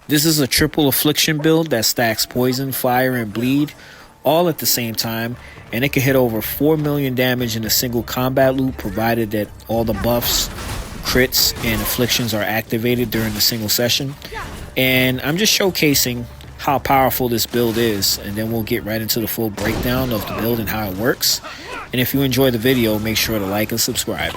This is a triple affliction build that stacks poison, fire, and bleed all at the same time, and it can hit over 4 million damage in a single combat loop provided that all the buffs, crits, and afflictions are activated during the single session. And I'm just showcasing how powerful this build is, and then we'll get right into the full breakdown of the build and how it works. And if you enjoy the video, make sure to like and subscribe.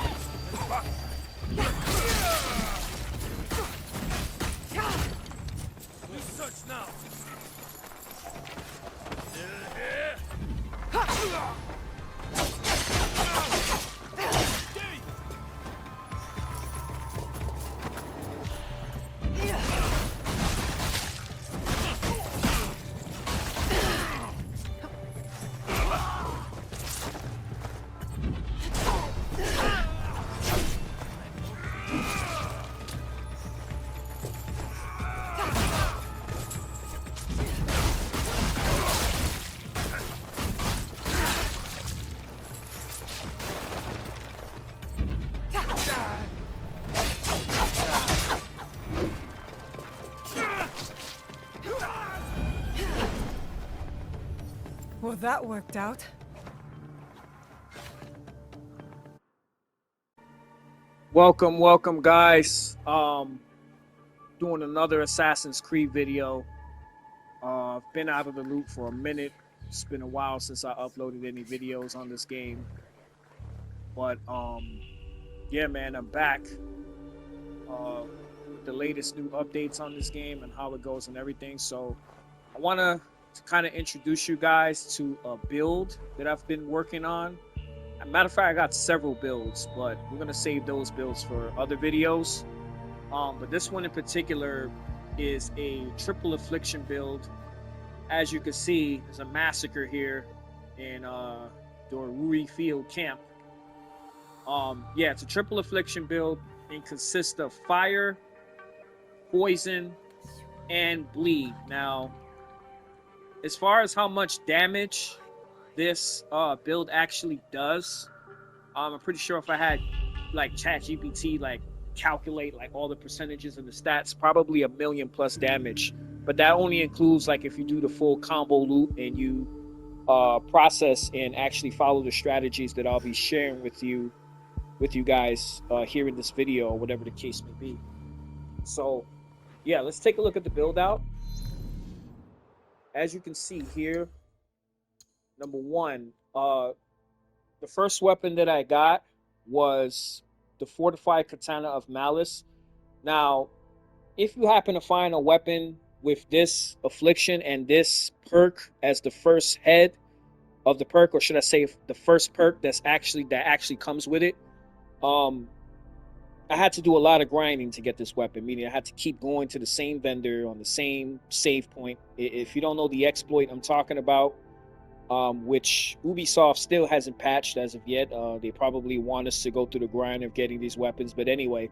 Well, that worked out. Welcome guys. Doing another Assassin's Creed video. I've been out of the loop for a minute. It's been a while since I uploaded any videos on this game. But yeah man, I'm back with the latest new updates on this game and how it goes and everything. So I want to kind of introduce you guys to a build that I've been working on. As a matter of fact, I got several builds, but we're gonna save those builds for other videos. But this one in particular is a triple affliction build. As you can see, there's a massacre here in Doruri Field Camp. Yeah, it's a triple affliction build and consists of fire, poison, and bleed. Now, as far as how much damage this build actually does, I'm pretty sure if I had like ChatGPT like calculate like all the percentages and the stats, probably 1,000,000 plus damage. But that only includes like if you do the full combo loop and you process and actually follow the strategies that I'll be sharing with you guys here in this video, or whatever the case may be. So yeah, let's take a look at the build out. As you can see here, number one, the first weapon that I got was the fortified katana of malice. Now, if you happen to find a weapon with this affliction and this perk as the first head of the perk, or should I say the first perk that actually comes with it, I had to do a lot of grinding to get this weapon, meaning I had to keep going to the same vendor on the same save point. If you don't know the exploit I'm talking about, which Ubisoft still hasn't patched as of yet. They probably want us to go through the grind of getting these weapons. But anyway,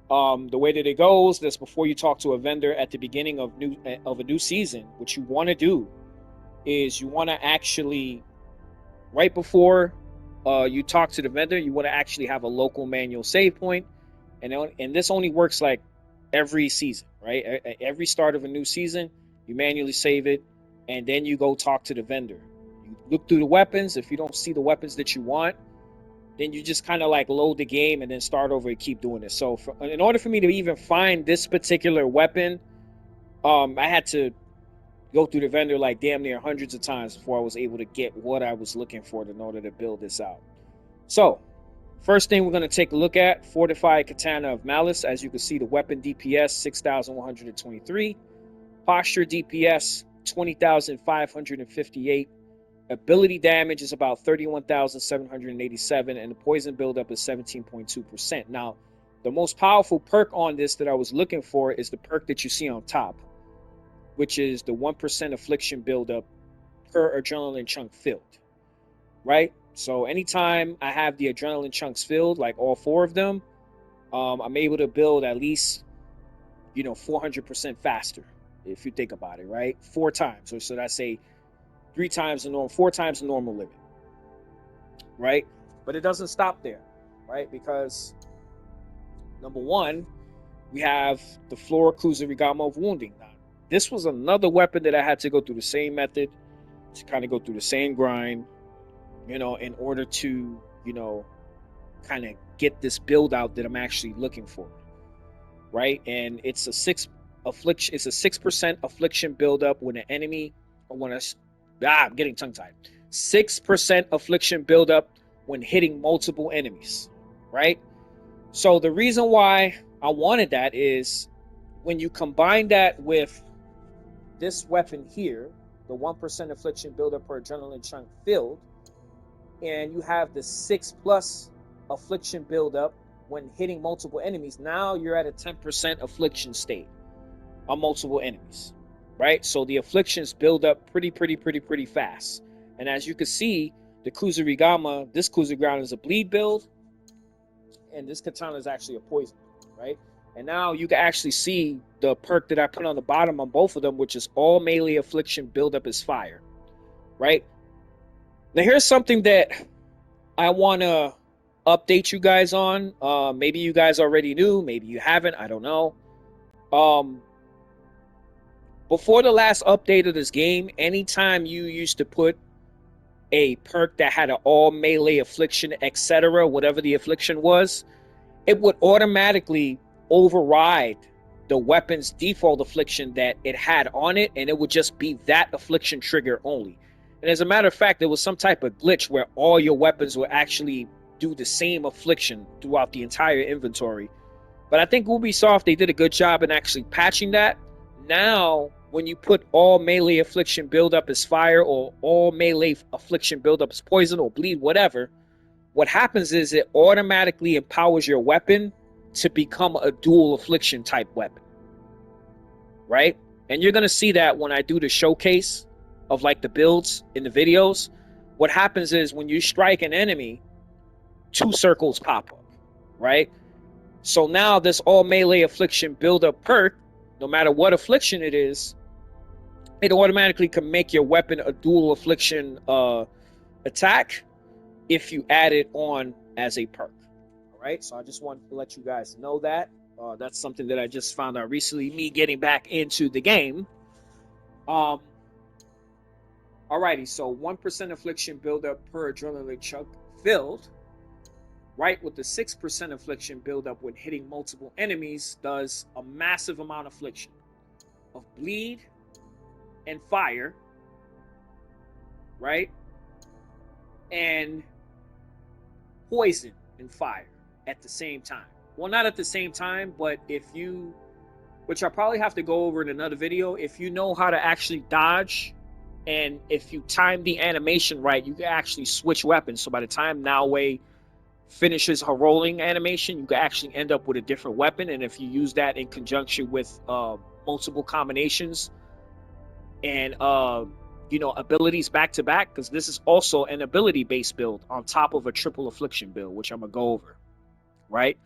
the way that it goes, that's before you talk to a vendor at the beginning of a new season. What you want to do is you want to actually, right before you talk to the vendor, you want to actually have a local manual save point. And this only works like every season, right? At every start of a new season, you manually save it, and then you go talk to the vendor. You look through the weapons. If you don't see the weapons that you want, then you just kind of like load the game and then start over and keep doing it. So in order for me to even find this particular weapon, I had to go through the vendor like damn near hundreds of times before I was able to get what I was looking for in order to build this out. So first thing we're going to take a look at, fortified katana of malice. As you can see, the weapon DPS 6,123, posture DPS 20,558, ability damage is about 31,787, and the poison buildup is 17.2%. Now, the most powerful perk on this that I was looking for is the perk that you see on top, which is the 1% affliction buildup per adrenaline chunk filled, right? So anytime I have the adrenaline chunks filled, like all four of them, I'm able to build at least, 400% faster, if you think about it, right? 4 times, or should I say 4 times the normal limit, right? But it doesn't stop there, right? Because number one, we have the Flora Kusarigama of Wounding. Now, this was another weapon that I had to go through the same method, to kind of go through the same grind, in order to, kind of get this build out that I'm actually looking for, right? And it's a 6% affliction buildup when an enemy, or when I'm getting tongue tied. 6% affliction buildup when hitting multiple enemies, right? So the reason why I wanted that is when you combine that with this weapon here, the 1% affliction buildup per adrenaline chunk filled, and you have the 6+ affliction buildup when hitting multiple enemies, now you're at a 10% affliction state on multiple enemies, right? So the afflictions build up pretty fast. And as you can see, the Kusarigama, this Kusarigama is a bleed build, and this katana is actually a poison, right? And now you can actually see the perk that I put on the bottom on both of them, which is all melee affliction buildup is fire, right? Now here's something that I want to update you guys on. Maybe you guys already knew, maybe you haven't, I don't know. Before the last update of this game, anytime you used to put a perk that had an all melee affliction, etc., whatever the affliction was, it would automatically override the weapon's default affliction that it had on it, and it would just be that affliction trigger only. And as a matter of fact, there was some type of glitch where all your weapons would actually do the same affliction throughout the entire inventory. But I think Ubisoft, they did a good job in actually patching that. Now, when you put all melee affliction buildup as fire, or all melee affliction buildup as poison or bleed, whatever, what happens is it automatically empowers your weapon to become a dual affliction type weapon, right? And you're going to see that when I do the showcase of like the builds in the videos. What happens is when you strike an enemy, 2 circles pop up, right? So now this all melee affliction buildup perk, no matter what affliction it is, it automatically can make your weapon a dual affliction attack if you add it on as a perk. All right, so I just wanted to let you guys know that. That's something that I just found out recently, me getting back into the game. Alrighty, so 1% affliction buildup per adrenaline chunk filled, right, with the 6% affliction buildup when hitting multiple enemies, does a massive amount of affliction of bleed and fire, right, and poison and fire at the same time. Well, not at the same time, but if you, which I'll probably have to go over in another video, if you know how to actually dodge, and if you time the animation right, you can actually switch weapons. So by the time Naoe finishes her rolling animation, you can actually end up with a different weapon. And if you use that in conjunction with multiple combinations and abilities back to back, because this is also an ability based build on top of a triple affliction build, which I'm gonna go over, right?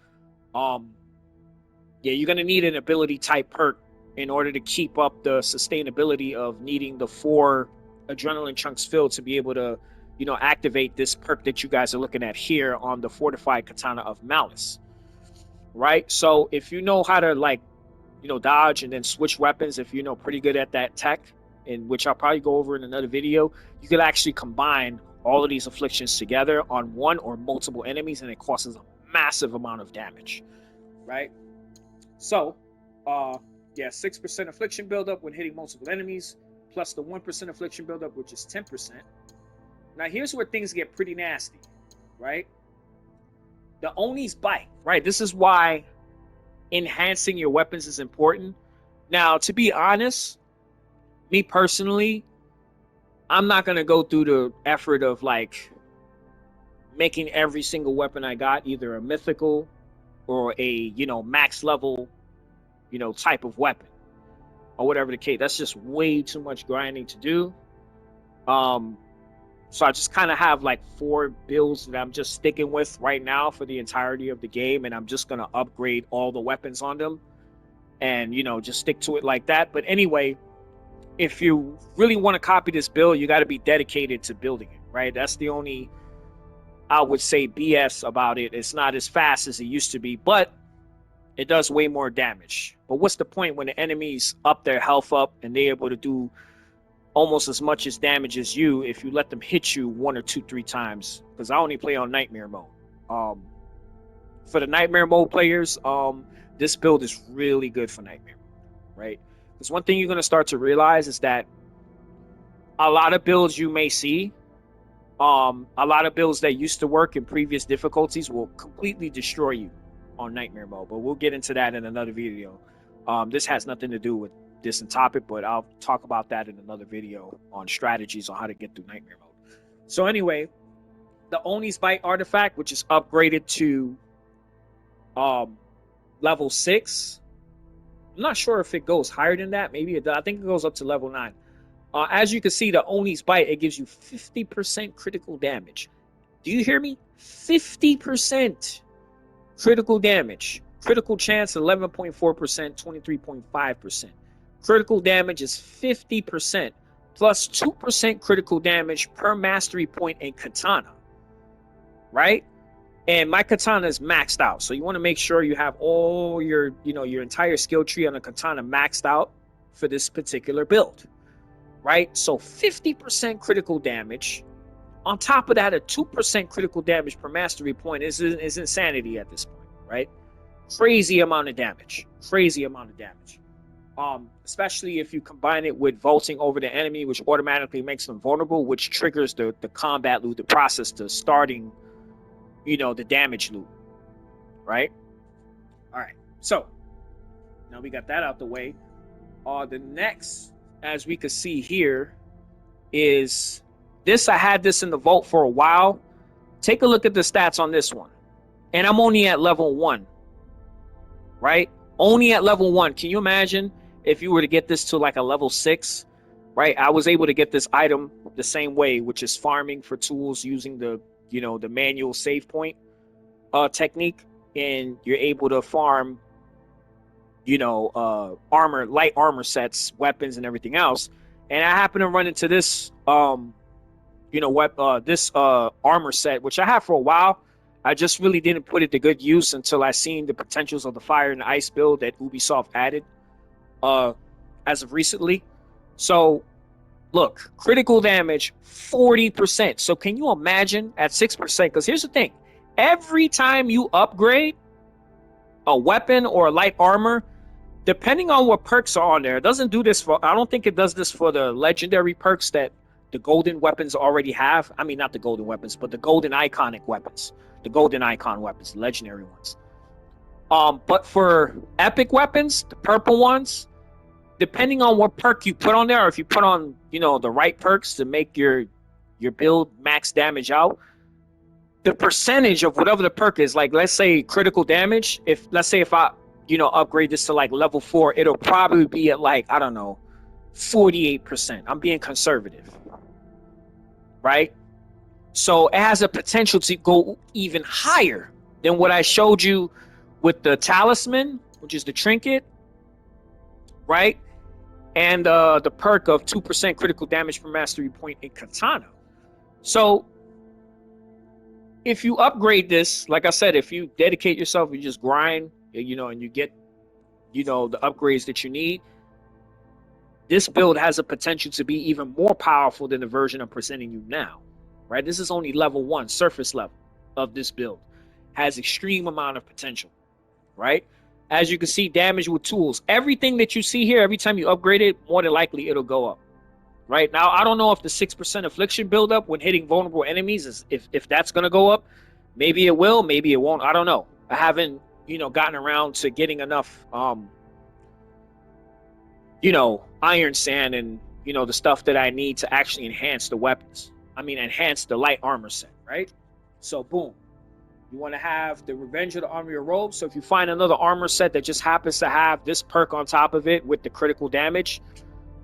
You're gonna need an ability type perk in order to keep up the sustainability of needing the 4 adrenaline chunks filled to be able to activate this perk that you guys are looking at here on the fortified katana of malice, right? So if you know how to dodge and then switch weapons, if you're pretty good at that tech, in which I'll probably go over in another video, you could actually combine all of these afflictions together on one or multiple enemies, and it causes a massive amount of damage, right? So 6% affliction buildup when hitting multiple enemies, plus the 1% affliction buildup, which is 10%. Now here's where things get pretty nasty, right? The Oni's bite, right? This is why enhancing your weapons is important. Now, to be honest, me personally, I'm not going to go through the effort of making every single weapon I got either a mythical or a, max level, type of weapon or whatever the case. That's just way too much grinding to do. So I just kind of have 4 builds that I'm just sticking with right now for the entirety of the game, and I'm just going to upgrade all the weapons on them and, just stick to it like that. But anyway, if you really want to copy this build, you got to be dedicated to building it, right? That's the only, I would say, BS about it. It's not as fast as it used to be, but it does way more damage. But what's the point when the enemies up their health up and they're able to do almost as much as damage as you if you let them hit you 1 or 2, 3 times? Because I only play on nightmare mode. For the nightmare mode players, this build is really good for nightmare, right? Because one thing you're going to start to realize is that a lot of builds you may see, a lot of builds that used to work in previous difficulties will completely destroy you on nightmare mode. But we'll get into that in another video. This has nothing to do with this topic, but I'll talk about that in another video on strategies on how to get through nightmare mode. So anyway, the Oni's Bite artifact, which is upgraded to level 6. I'm not sure if it goes higher than that. Maybe it does. I think it goes up to level 9. As you can see, the Oni's Bite, it gives you 50% critical damage. Do you hear me? 50% critical damage. Critical chance 11.4%, 23.5%. Critical damage is 50% plus 2% critical damage per mastery point in katana. Right? And my katana is maxed out. So you want to make sure you have all your, your entire skill tree on a katana maxed out for this particular build. Right? So 50% critical damage. On top of that, a 2% critical damage per mastery point is insanity at this point, right? Crazy amount of damage. Crazy amount of damage. Especially if you combine it with vaulting over the enemy, which automatically makes them vulnerable, which triggers the combat loop, the process to starting, the damage loop, right? All right. So now we got that out the way. The next, as we can see here, is this. I had this in the vault for a while. Take a look at the stats on this one. And I'm only at level 1. Right? Only at level 1. Can you imagine if you were to get this to like a level 6? Right? I was able to get this item the same way, which is farming for tools using the, the manual save point technique. And you're able to farm, armor, light armor sets, weapons, and everything else. And I happen to run into this, this armor set, which I have for a while. I just really didn't put it to good use until I seen the potentials of the fire and ice build that Ubisoft added as of recently. So, look, critical damage 40%. So can you imagine at 6%? Because here's the thing. Every time you upgrade a weapon or a light armor, depending on what perks are on there, it doesn't do this for, I don't think it does this for the legendary perks that the golden weapons already have. I mean, not the golden weapons, but the golden iconic weapons. The golden icon weapons, legendary ones. But for epic weapons, the purple ones, depending on what perk you put on there, or if you put on, the right perks to make your build max damage out, the percentage of whatever the perk is, like let's say critical damage, if I, upgrade this to like level 4, it'll probably be at like, I don't know, 48%. I'm being conservative. Right? So it has a potential to go even higher than what I showed you with the talisman, which is the trinket, right? And the perk of 2% critical damage per mastery point in katana. So if you upgrade this, like I said, if you dedicate yourself, you just grind, and you get, the upgrades that you need, this build has a potential to be even more powerful than the version I'm presenting you now. Right? This is only level 1, surface level of this build. Has extreme amount of potential. Right? As you can see, damage with tools. Everything that you see here, every time you upgrade it, more than likely it'll go up. Right? Now, I don't know if the 6% affliction buildup when hitting vulnerable enemies is if that's going to go up. Maybe it will, maybe it won't. I don't know. I haven't, gotten around to getting enough, iron sand and, the stuff that I need to actually enhance the weapons. Enhance the light armor set, right? So, boom. You want to have the Revenge of the Army of Robes. So if you find another armor set that just happens to have this perk on top of it with the critical damage,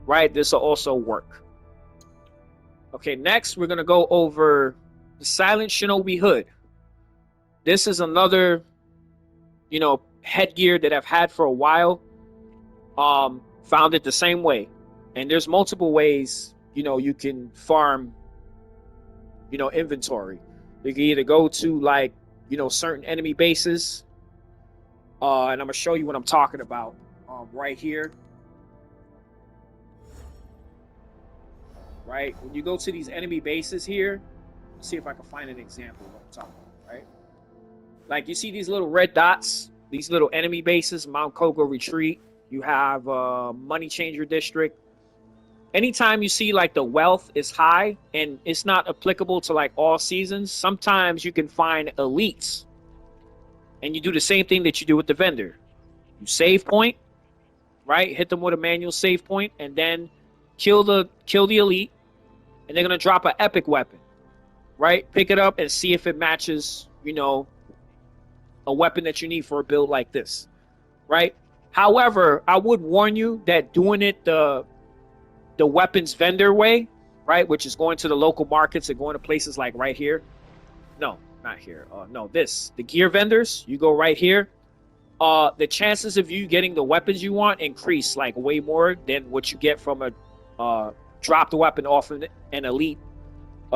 right, this will also work. Okay, next we're going to go over the Silent Shinobi Hood. This is another, headgear that I've had for a while. Found it the same way. And there's multiple ways, you can farm inventory. You can either go to like, certain enemy bases, And I'm gonna show you what I'm talking about right here. Right, when you go to these enemy bases here, let's see if I can find an example of what I'm talking about. Right, like you see these little red dots, these little enemy bases, Mount Coco Retreat. You have Money Changer District. Anytime you see like the wealth is high and it's not applicable to like all seasons, sometimes you can find elites, and you do the same thing that you do with the vendor. You save point, right? Hit them with a manual save point, and then kill the elite, and they're gonna drop an epic weapon, right? Pick it up and see if it matches, you know, a weapon that you need for a build like this, right? However, I would warn you that doing it the weapons vendor way, right, which is going to the local markets and going to places like right here. No, not here. No, the gear vendors. You go right here. The chances of you getting the weapons you want increase like way more than what you get from a dropped weapon off of an elite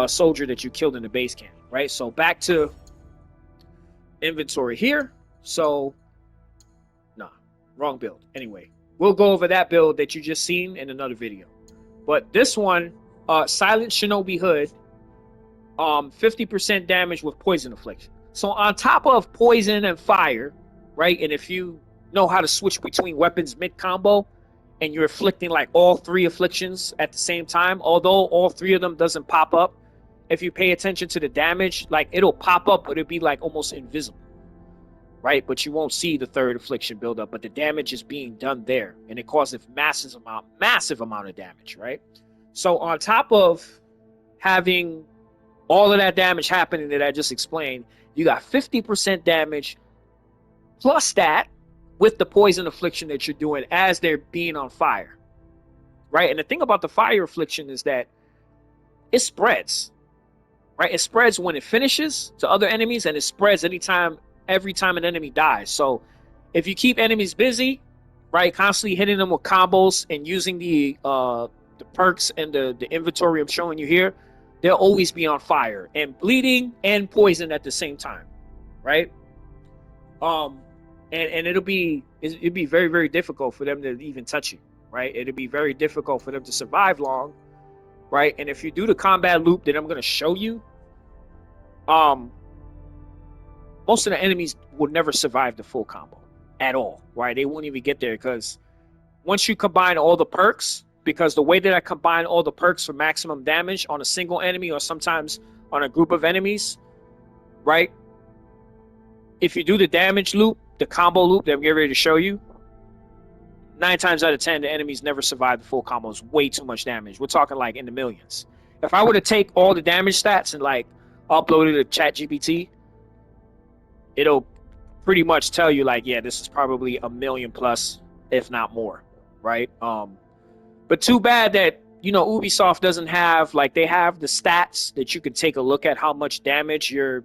soldier that you killed in the base camp, right? So back to inventory here. So, nah, wrong build. Anyway, we'll go over that build that you just seen in another video. But this one, Silent Shinobi Hood, 50% damage with Poison Affliction. So on top of Poison and Fire, right? And if you know how to switch between weapons mid-combo, and you're afflicting like all 3 afflictions at the same time, although all 3 of them doesn't pop up, if you pay attention to the damage, like it'll pop up, but it'll be like almost invisible, right? But you won't see the 3rd affliction build up, but the damage is being done there, and it causes massive amount of damage, right? So on top of having all of that damage happening that I just explained, you got 50% damage plus that with the poison affliction that you're doing as they're being on fire, right? And the thing about the fire affliction is that it spreads, right? It spreads when it finishes to other enemies, and it spreads every time an enemy dies. So if you keep enemies busy, right, constantly hitting them with combos and using the perks and the inventory I'm showing you here, they'll always be on fire and bleeding and poison at the same time, right? And it'd be very, very difficult for them to even touch you, right? It'd be very difficult for them to survive long, right? And if you do the combat loop that I'm going to show you, most of the enemies will never survive the full combo at all, right? They won't even get there, because once you combine all the perks, because the way that I combine all the perks for maximum damage on a single enemy or sometimes on a group of enemies, right? If you do the damage loop, the combo loop that I'm getting ready to show you, 9 times out of 10, the enemies never survive the full combo. It's way too much damage. We're talking like in the millions. If I were to take all the damage stats and like upload it to ChatGPT, it'll pretty much tell you like, yeah, this is probably 1 million plus, if not more, right? But too bad that, you know, Ubisoft doesn't have, like, they have the stats that you can take a look at how much damage your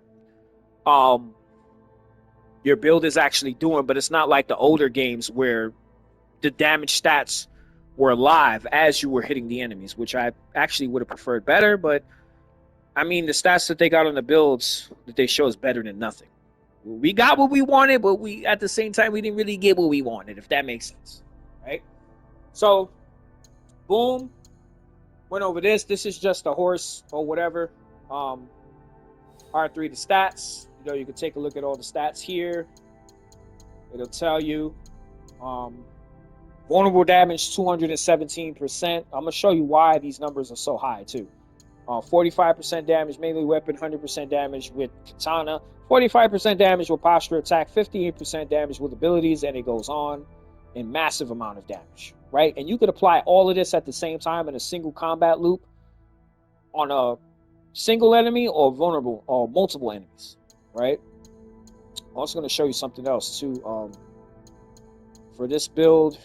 build is actually doing, but it's not like the older games where the damage stats were live as you were hitting the enemies, which I actually would have preferred better. But I mean, the stats that they got on the builds that they show is better than nothing. We got what we wanted, but we, at the same time, we didn't really get what we wanted, if that makes sense, right? So, boom, went over this. This is just a horse or whatever. R3, the stats. You know, you can take a look at all the stats here. It'll tell you vulnerable damage 217%. I'm gonna show you why these numbers are so high too. 45% damage melee weapon, 100% damage with katana, 45% damage with posture attack, 58% damage with abilities, and it goes on in massive amount of damage, right? And you could apply all of this at the same time in a single combat loop on a single enemy or vulnerable or multiple enemies, right? I'm also going to show you something else too. For this build,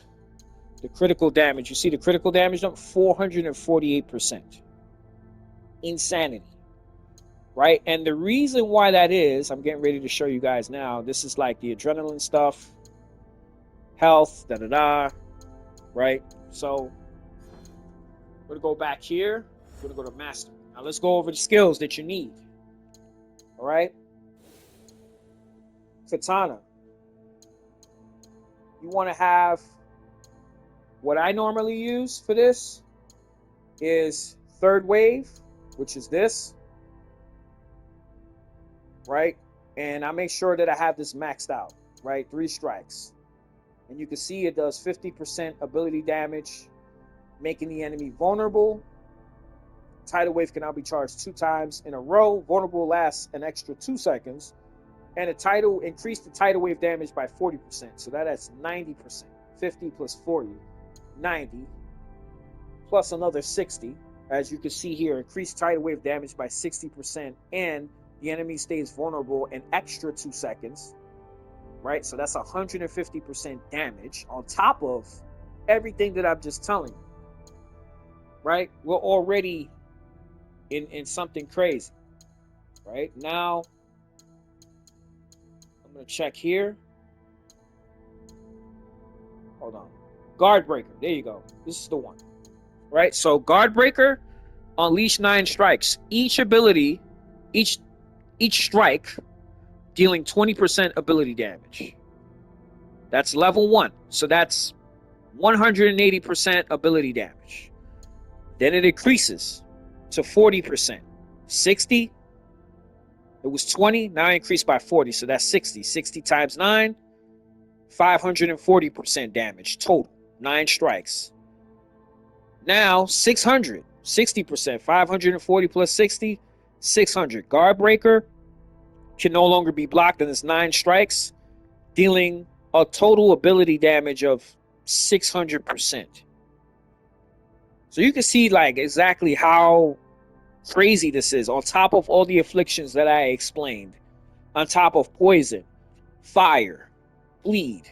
the critical damage, you see the critical damage number, 448%. Insanity, right? And the reason why that is, I'm getting ready to show you guys now. This is like the adrenaline stuff, health, right? So we're gonna go back here. We're gonna go to master. Now let's go over the skills that you need. All right, katana. you want to have, what I normally use for this is third wave, which is this, right? And I make sure that I have this maxed out, right? 3 strikes. And you can see it does 50% ability damage, making the enemy vulnerable. Tidal wave can now be charged 2 times in a row. Vulnerable lasts an extra 2 seconds. And a tidal increase the tidal wave damage by 40%. So that's 90%. 50 plus 40, 90, plus another 60. As you can see here, increased tidal wave damage by 60%, and the enemy stays vulnerable an extra 2 seconds. Right? So that's 150% damage on top of everything that I'm just telling you. Right? We're already in something crazy. Right? Now, I'm going to check here. Hold on. Guard Breaker. There you go. This is the one. Right? So Guard Breaker, unleash 9 strikes. Each ability, each strike dealing 20% ability damage. That's level 1. So that's 180% ability damage. Then it increases to 40%. 60. It was 20. Now it increased by 40. So that's 60. 60 times 9. 540% damage total. 9 strikes. Now 600. 60%. 540 plus 60. 600. Guard Breaker can no longer be blocked, and it's 9 strikes, dealing a total ability damage of 600%. So you can see like exactly how crazy this is, on top of all the afflictions that I explained, on top of poison, fire, bleed,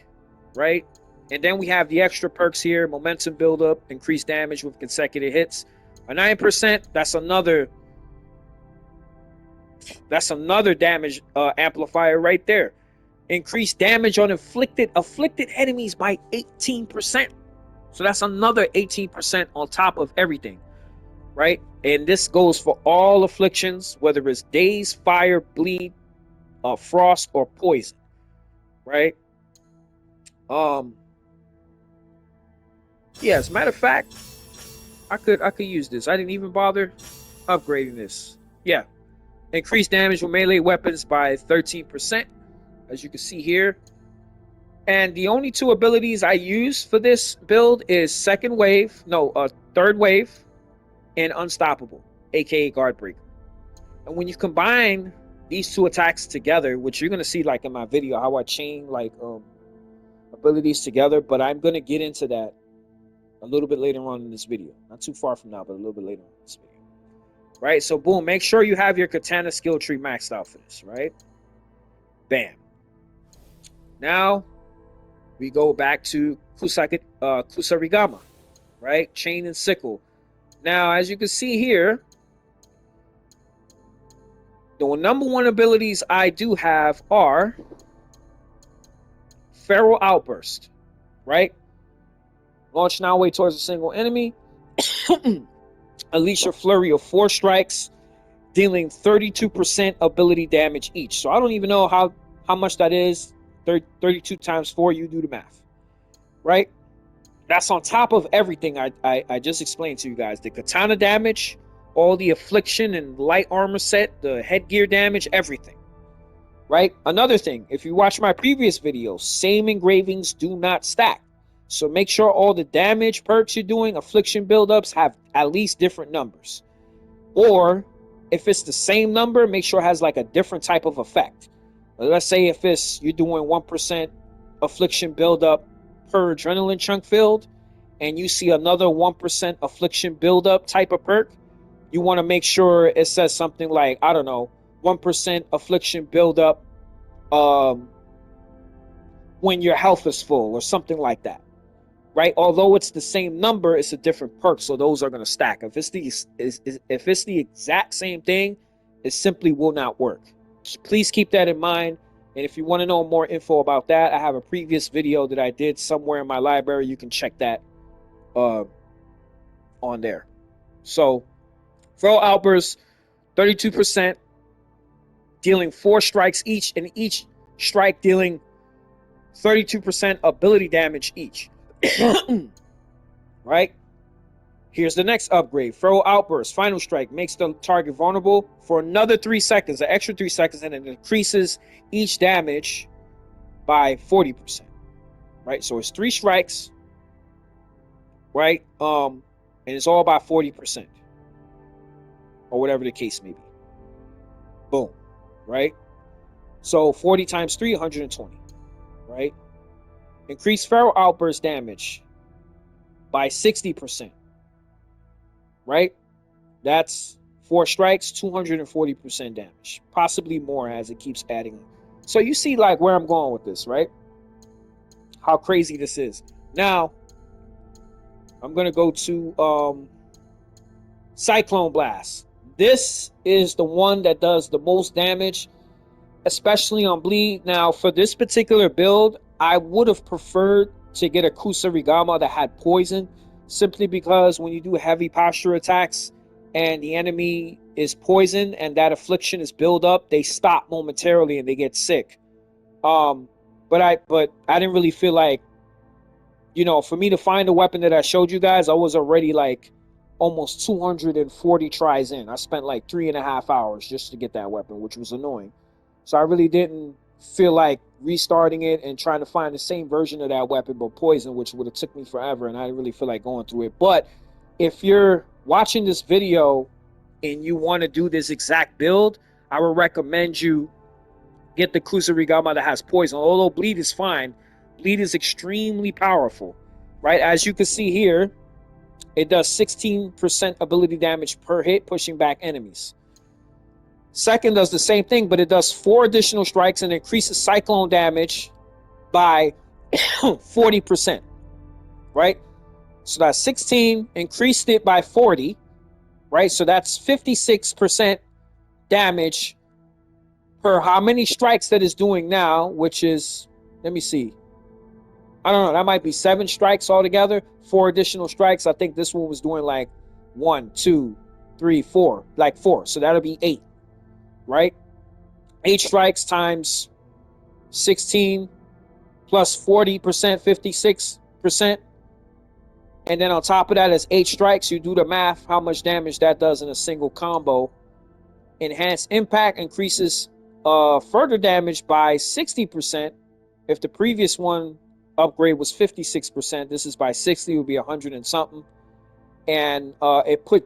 right? And then we have the extra perks here: momentum buildup, increased damage with consecutive hits. A 9%, that's another damage amplifier right there. Increased damage on afflicted enemies by 18%. So that's another 18% on top of everything, right? And this goes for all afflictions, whether it's daze, fire, bleed, frost, or poison, right? Yeah, as a matter of fact, I could use this. I didn't even bother upgrading this. Yeah. Increased damage with melee weapons by 13%, as you can see here. And the only 2 abilities I use for this build is third wave and unstoppable, aka Guard Breaker. And when you combine these 2 attacks together, which you're gonna see like in my video how I chain like abilities together, but I'm gonna get into that a little bit later on in this video. Not too far from now, but a little bit later in this video. Right? So boom, make sure you have your katana skill tree maxed out for this, right? Bam. Now we go back to Kusarigama, right? Chain and sickle. Now, as you can see here, the number 1 abilities I do have are Feral Outburst, right? Launch now way towards a single enemy. Unleash a flurry of 4 strikes, dealing 32% ability damage each. So I don't even know how much that is. 32 times 4, you do the math, right? That's on top of everything I just explained to you guys. The katana damage, all the affliction and light armor set, the headgear damage, everything, right? Another thing, if you watch my previous videos, same engravings do not stack. So make sure all the damage perks you're doing, affliction buildups, have at least different numbers. Or if it's the same number, make sure it has like a different type of effect. Let's say if you're doing 1% affliction buildup per adrenaline chunk filled, and you see another 1% affliction buildup type of perk, you want to make sure it says something like, I don't know, 1% affliction buildup when your health is full, or something like that, right? Although it's the same number, it's a different perk, so those are going to stack. If it's the exact same thing, it simply will not work. Please keep that in mind. And if you want to know more info about that, I have a previous video that I did somewhere in my library. You can check that on there. So Feral Outburst, 32%, dealing 4 strikes each, and each strike dealing 32% ability damage each. Right? Here's the next upgrade. Feral Outburst. Final Strike makes the target vulnerable for another 3 seconds, an extra 3 seconds, and it increases each damage by 40%. Right? So it's 3 strikes, right? And it's all by 40%. Or whatever the case may be. Boom. Right? So 40 times 3, 120. Right? Increase Feral Outburst damage by 60%. Right? That's 4 strikes, 240% damage. Possibly more as it keeps adding. So you see like where I'm going with this, right? How crazy this is. Now, I'm going to go to Cyclone Blast. This is the one that does the most damage, especially on bleed. Now, for this particular build, I would have preferred to get a Kusarigama that had poison, simply because when you do heavy posture attacks and the enemy is poisoned and that affliction is built up, they stop momentarily and they get sick. But I didn't really feel like, you know, for me to find the weapon that I showed you guys, I was already like almost 240 tries in. I spent like 3.5 hours just to get that weapon, which was annoying. So I really didn't feel like restarting it and trying to find the same version of that weapon but poison, which would have took me forever, and I didn't really feel like going through it. But if you're watching this video and you want to do this exact build, I would recommend you get the Kusarigama that has poison. Although bleed is fine, bleed is extremely powerful, right? As you can see here, it does 16% ability damage per hit, pushing back enemies. Second does the same thing, but it does 4 additional strikes and increases cyclone damage by 40%, right? So that's 16, increased it by 40, right? So that's 56% damage per how many strikes that is doing now, which is, let me see. I don't know, that might be 7 strikes altogether, 4 additional strikes. I think this one was doing like 1, 2, 3, 4, like 4. So that'll be 8, right? 8 strikes times 16 plus 40%, 56%. And then on top of that is 8 strikes. You do the math, how much damage that does in a single combo. Enhanced impact increases further damage by 60%. If the previous one upgrade was 56%, this is by 60, it would be 100 and something. And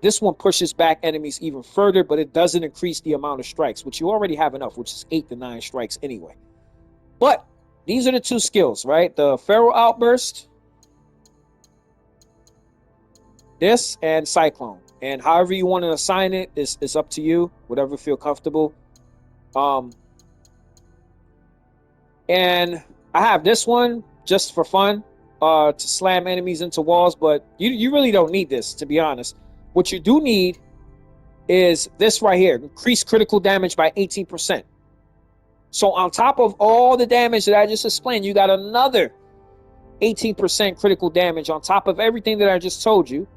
this one pushes back enemies even further, but it doesn't increase the amount of strikes, which you already have enough, which is 8 to 9 strikes anyway. But these are the 2 skills, right? The Feral Outburst, this, and Cyclone. And however you want to assign it is up to you, whatever feel comfortable. And I have this one just for fun, to slam enemies into walls, but you really don't need this, to be honest. What you do need is this right here, increase critical damage by 18%. So on top of all the damage that I just explained, you got another 18% critical damage on top of everything that I just told you.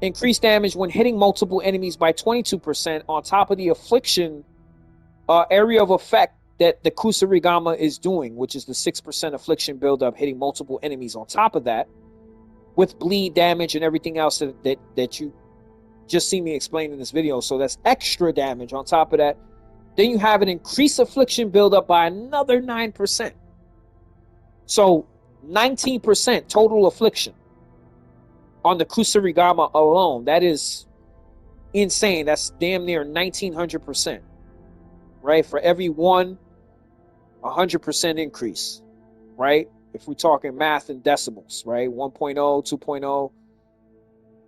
Increased damage when hitting multiple enemies by 22% on top of the affliction area of effect that the Kusarigama is doing, which is the 6% affliction buildup, hitting multiple enemies on top of that, with bleed damage and everything else that you just see me explain in this video. So that's extra damage on top of that. Then you have an increased affliction buildup by another 9%. So 19% total affliction on the Kusarigama alone. That is insane. That's damn near 1900%, right? For every 100% increase, right? If we're talking math and decimals, right? 1.0, 2.0.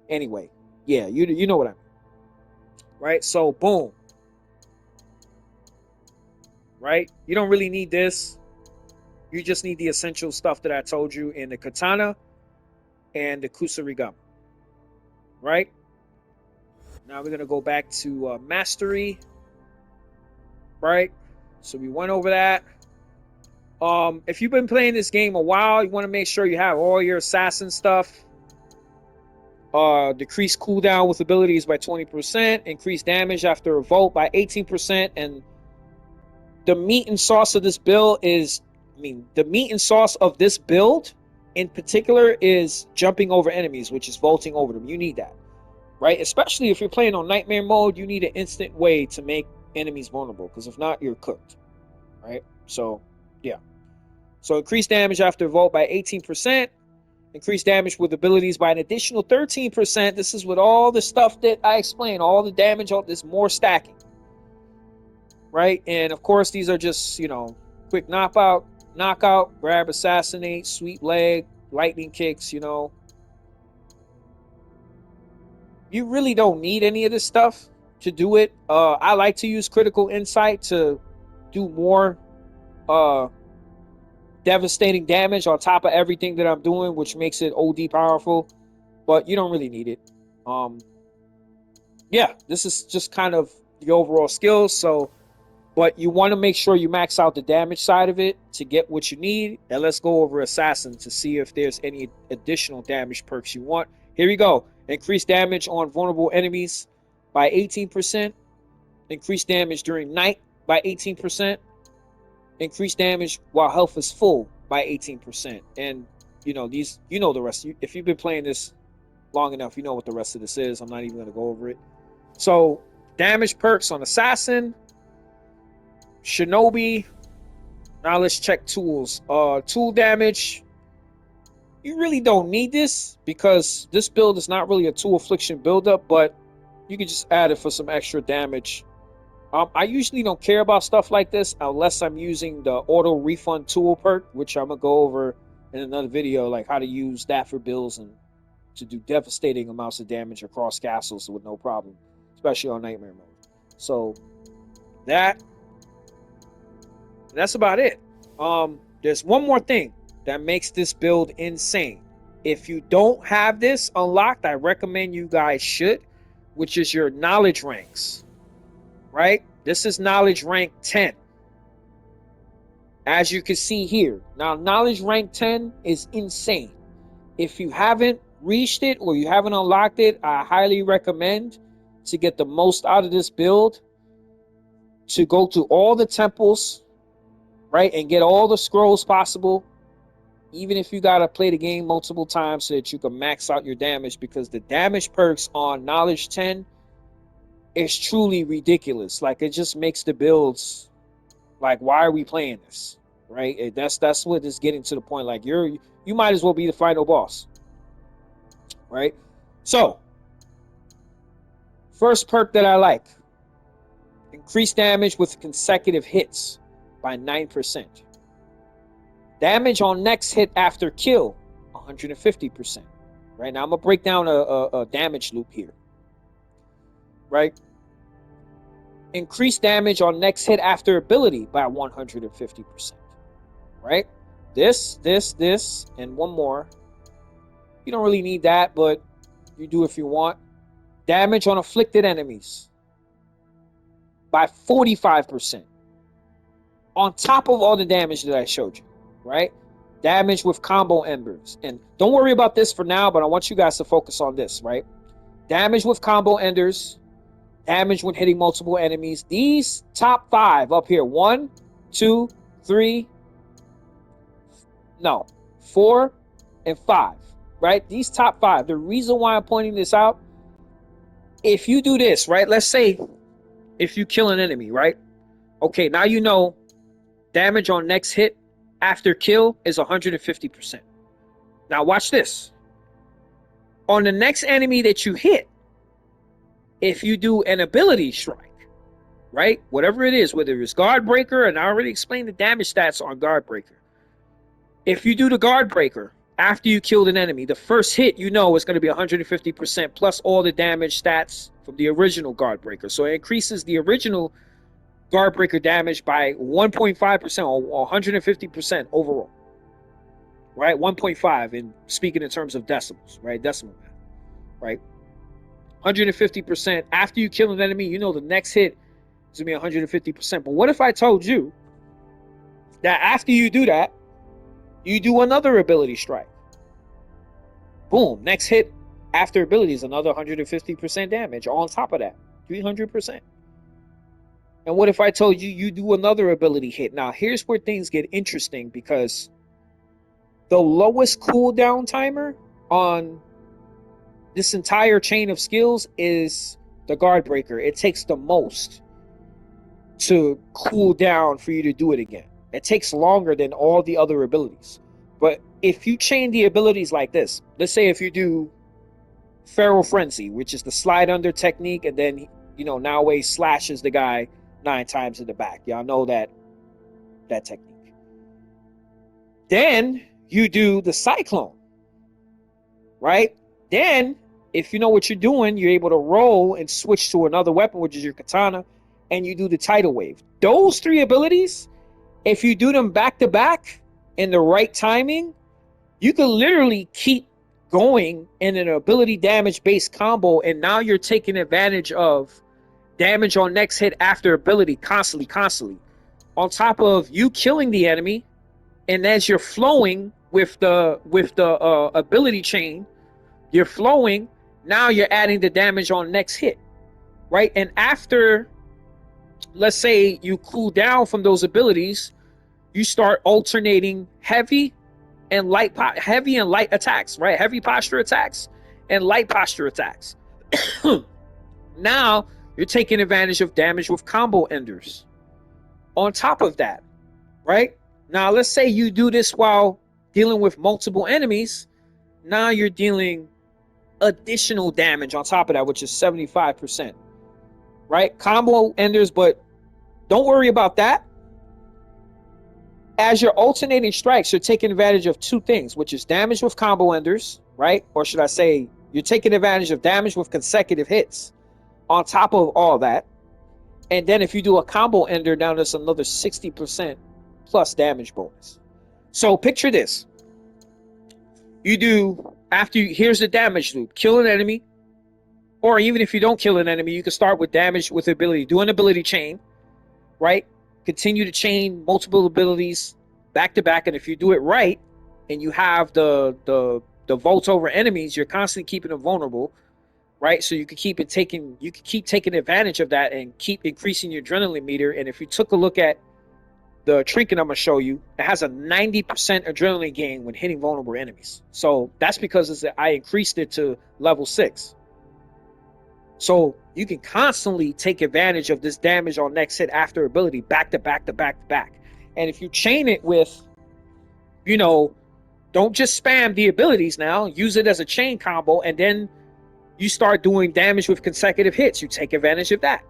Anyway, yeah, you know what I mean, right? So boom, right? You don't really need this. You just need the essential stuff that I told you in the katana and the Kusarigama, right? Now we're gonna go back to mastery, right? So we went over that. If you've been playing this game a while, you want to make sure you have all your assassin stuff. Decrease cooldown with abilities by 20%, increase damage after a volt by 18%, and the meat and sauce of this build is I mean, the meat and sauce of this build in particular is jumping over enemies, which is vaulting over them. You need that, right? Especially if you're playing on nightmare mode, you need an instant way to make enemies vulnerable, because if not, you're cooked, right? So, yeah. So increase damage after vault by 18%. Increase damage with abilities by an additional 13%. This is with all the stuff that I explained, all the damage, all this more stacking, right? And of course, these are just, quick knockout, grab, assassinate, sweep leg, lightning kicks, You really don't need any of this stuff to do it. I like to use critical insight to do more devastating damage on top of everything that I'm doing, which makes it OD powerful, but you don't really need it. Yeah, this is just kind of the overall skills. So, but you want to make sure you max out the damage side of it to get what you need. And let's go over Assassin to see if there's any additional damage perks you want. Here we go. Increase damage on vulnerable enemies by 18%. Increase damage during night by 18%. Increase damage while health is full by 18%. And the rest. If you've been playing this long enough, you know what the rest of this is. I'm not even going to go over it. So, damage perks on Assassin, Shinobi. Now let's check tools. Tool damage. You really don't need this because this build is not really a tool affliction buildup, but you can just add it for some extra damage. I usually don't care about stuff like this unless I'm using the auto refund tool perk, which I'm gonna go over in another video, like how to use that for builds and to do devastating amounts of damage across castles with no problem, especially on nightmare mode. So that's about it. There's one more thing that makes this build insane. If you don't have this unlocked, I recommend you guys should, which is your knowledge ranks, right? This is knowledge rank 10. As you can see here. Now, knowledge rank 10 is insane. If you haven't reached it or you haven't unlocked it, I highly recommend to get the most out of this build to go to all the temples, right, and get all the scrolls possible, even if you gotta play the game multiple times so that you can max out your damage, because the damage perks on knowledge 10 is truly ridiculous. Like, it just makes the builds like, why are we playing this, right? That's what is getting to the point. Like, you might as well be the final boss, right? So, first perk that I like: increase damage with consecutive hits by 9%. Damage on next hit after kill, 150%. Right now, I'm gonna break down a damage loop here. Right? Increase damage on next hit after ability by 150%. Right? This, and one more. You don't really need that, but you do if you want. Damage on afflicted enemies by 45%. On top of all the damage that I showed you. Right? Damage with combo enders. And don't worry about this for now, but I want you guys to focus on this, right? Damage with combo enders. Damage when hitting multiple enemies. These top 5 up here. 1, 2, 3. No. 4 and 5. Right? These top 5. The reason why I'm pointing this out, if you do this, right? Let's say if you kill an enemy, right? Okay, now you know damage on next hit after kill is 150%. Now watch this. On the next enemy that you hit, if you do an ability strike, right? Whatever it is, whether it's guard breaker, and I already explained the damage stats on guard breaker. If you do the guard breaker after you killed an enemy, the first hit is going to be 150% plus all the damage stats from the original guard breaker. So it increases the original guard breaker damage by 1.5% or 150% overall, right? 1.5 in speaking in terms of decimals, right? Decimal math, right? 150% after you kill an enemy, the next hit is gonna be 150%. But what if I told you that after you do that, you do another ability strike? Boom, next hit after ability is another 150% damage on top of that, 300%. And what if I told you you do another ability hit? Now, here's where things get interesting, because the lowest cooldown timer on this entire chain of skills is the guard breaker. It takes the most to cool down for you to do it again. It takes longer than all the other abilities. But if you chain the abilities like this, let's say if you do Feral Frenzy, which is the slide under technique, and then now he slashes the guy 9 times in the back. Y'all know that technique. Then you do the Cyclone, right? Then, if you know what you're doing, you're able to roll and switch to another weapon, which is your katana, and you do the tidal wave. Those 3 abilities, if you do them back to back in the right timing, you can literally keep going in an ability damage based combo, and now you're taking advantage of damage on next hit after ability constantly. On top of you killing the enemy, and as you're flowing with the ability chain, you're flowing. Now you're adding the damage on next hit, right? And after, let's say you cool down from those abilities, you start alternating heavy and light attacks, right? Heavy posture attacks and light posture attacks. Now you're taking advantage of damage with combo enders. On top of that, right? Now let's say you do this while dealing with multiple enemies. Now you're dealing additional damage on top of that, which is 75%, right? Combo enders, but don't worry about that. As you're alternating strikes, you're taking advantage of 2 things, which is damage with combo enders, right? Or should I say, you're taking advantage of damage with consecutive hits on top of all that. And then if you do a combo ender, now there's another 60% plus damage bonus. So picture this. You do, here's the damage loop. Kill an enemy, or even if you don't kill an enemy, you can start with damage with ability. Do an ability chain, right? Continue to chain multiple abilities back to back, and if you do it right, and you have the vault over enemies, you're constantly keeping them vulnerable, right? So you can keep taking advantage of that and keep increasing your adrenaline meter. And if you took a look at the trinket I'm gonna show you, it has a 90% adrenaline gain when hitting vulnerable enemies. So that's because I increased it to level 6. So you can constantly take advantage of this damage on next hit after ability back to back to back to back. And if you chain it with, don't just spam the abilities now, use it as a chain combo, and then you start doing damage with consecutive hits. You take advantage of that.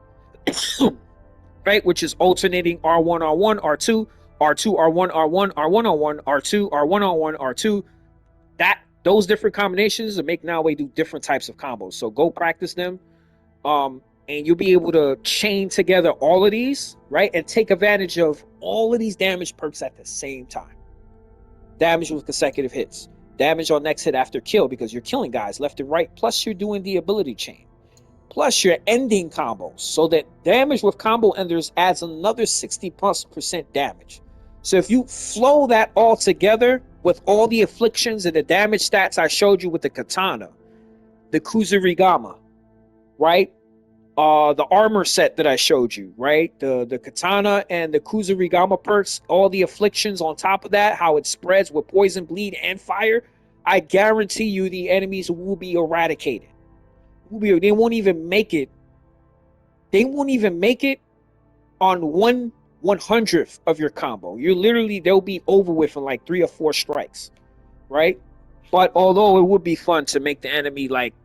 Right? Which is alternating R1, R1, R2, R2, R1, R1, R1, R1, R2, R1, R1, R2. Those different combinations will make Noway do different types of combos. So go practice them. And you'll be able to chain together all of these, right? And take advantage of all of these damage perks at the same time. Damage with consecutive hits. Damage on next hit after kill, because you're killing guys left and right. Plus you're doing the ability chain. Plus you're ending combos. So that damage with combo enders adds another 60+% damage. So if you flow that all together with all the afflictions and the damage stats I showed you with the katana, the Kuzurigama, right? The armor set that I showed you, right? The katana and the Kuzurigama perks, all the afflictions on top of that, how it spreads with poison, bleed, and fire, I guarantee you the enemies will be eradicated. They won't even make it. They won't even make it on 1/100th of your combo. They'll be over with in like 3 or 4 strikes, right? But although it would be fun to make the enemy like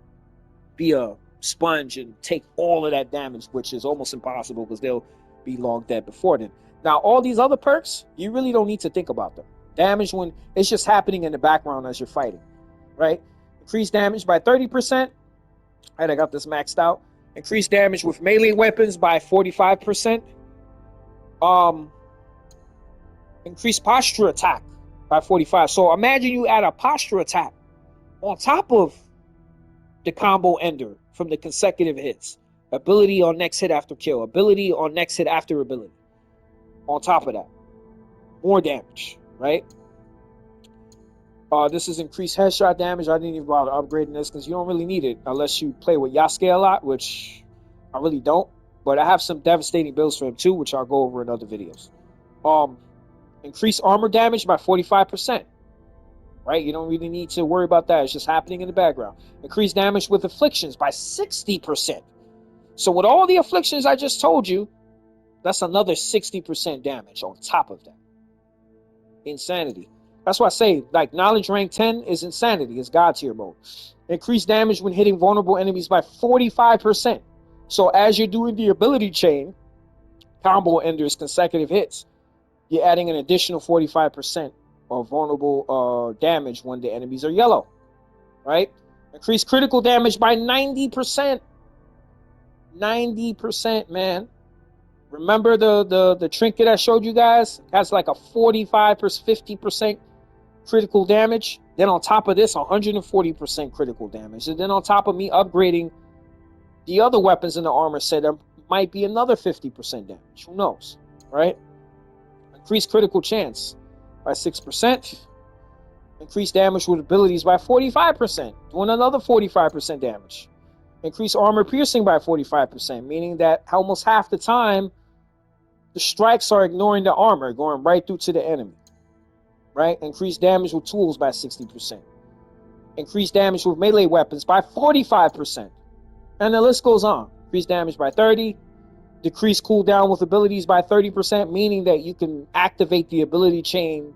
be a sponge and take all of that damage, which is almost impossible because they'll be long dead before then. Now, all these other perks, you really don't need to think about them. Damage when it's just happening in the background as you're fighting, right? Increase damage by 30%. Right, I got this maxed out. Increase damage with melee weapons by 45%. Increase posture attack by 45. So imagine you add a posture attack on top of the combo ender from the consecutive hits. Ability on next hit after kill. Ability on next hit after ability. On top of that, more damage, right? This is increased headshot damage. I didn't even bother upgrading this because you don't really need it unless you play with Yasuke a lot, which I really don't. But I have some devastating builds for him too, which I'll go over in other videos. Increase armor damage by 45%. Right? You don't really need to worry about that. It's just happening in the background. Increase damage with afflictions by 60%. So with all the afflictions I just told you, that's another 60% damage on top of that. Insanity. That's why I say, like, knowledge rank 10 is insanity. It's God tier mode. Increase damage when hitting vulnerable enemies by 45%. So as you're doing the ability chain, combo enders, consecutive hits, you're adding an additional 45% of vulnerable damage when the enemies are yellow. Right? Increase critical damage by 90%. 90%, man. Remember the trinket I showed you guys? That's like a 45%, 50% critical damage. Then on top of this, 140% critical damage. And then on top of me upgrading the other weapons in the armor set, there might be another 50% damage. Who knows? Right? Increase critical chance by 6%. Increase damage with abilities by 45%. Doing another 45% damage. Increase armor piercing by 45%, meaning that almost half the time the strikes are ignoring the armor, going right through to the enemy. Right? Increase damage with tools by 60%. Increase damage with melee weapons by 45%. And the list goes on. Increase damage by 30%. Decrease cooldown with abilities by 30%, meaning that you can activate the ability chain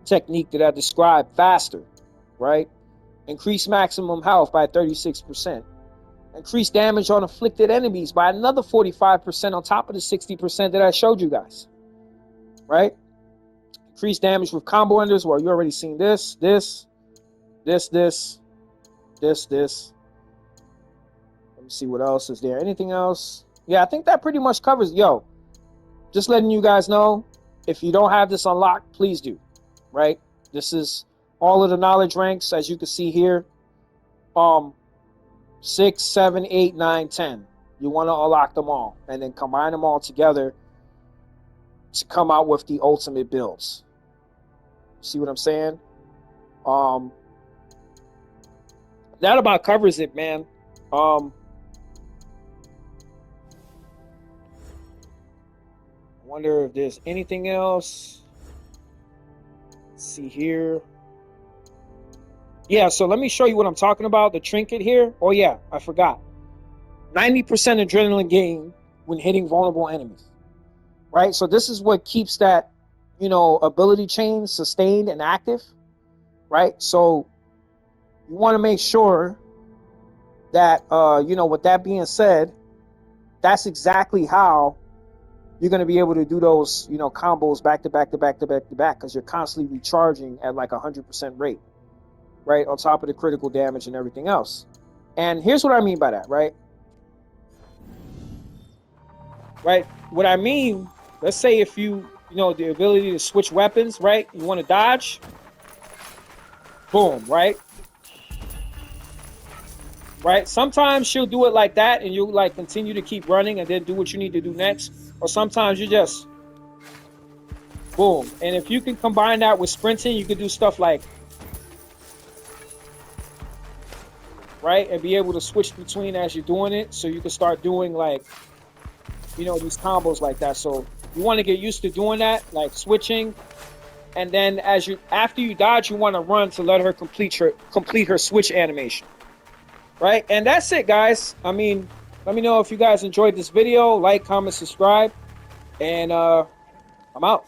technique that I described faster. Right? Increase maximum health by 36%. Increase damage on afflicted enemies by another 45% on top of the 60% that I showed you guys. Right? Increase damage with combo enders. Well, you already seen this. Let me see what else is there. Anything else? Yeah, I think that pretty much covers. Yo, just letting you guys know, if you don't have this unlocked, please do. Right? This is all of the knowledge ranks, as you can see here. 6, 7, 8, 9, 10. You want to unlock them all and then combine them all together to come out with the ultimate builds. See what I'm saying? That about covers it, man. I wonder if there's anything else. Let's see here. Yeah, so let me show you what I'm talking about. The trinket here. Oh, yeah, I forgot. 90% adrenaline gain when hitting vulnerable enemies. Right? So this is what keeps that, ability chain sustained and active. Right? So you want to make sure that, with that being said, that's exactly how you're going to be able to do those, combos back to back to back to back to back, because you're constantly recharging at like 100% rate. Right, on top of the critical damage and everything else. And here's what I mean by that, right? Right, what I mean, let's say if the ability to switch weapons, right? You want to dodge, boom, right? Right, sometimes she'll do it like that and you'll like continue to keep running and then do what you need to do next. Or sometimes you just, boom. And if you can combine that with sprinting, you can do stuff like, right, and be able to switch between as you're doing it, so you can start doing like, these combos like that. So you want to get used to doing that, like switching, and then after you dodge, you want to run to let her complete her switch animation, right? And that's it, guys. I mean, let me know if you guys enjoyed this video. Like, comment, subscribe, and I'm out.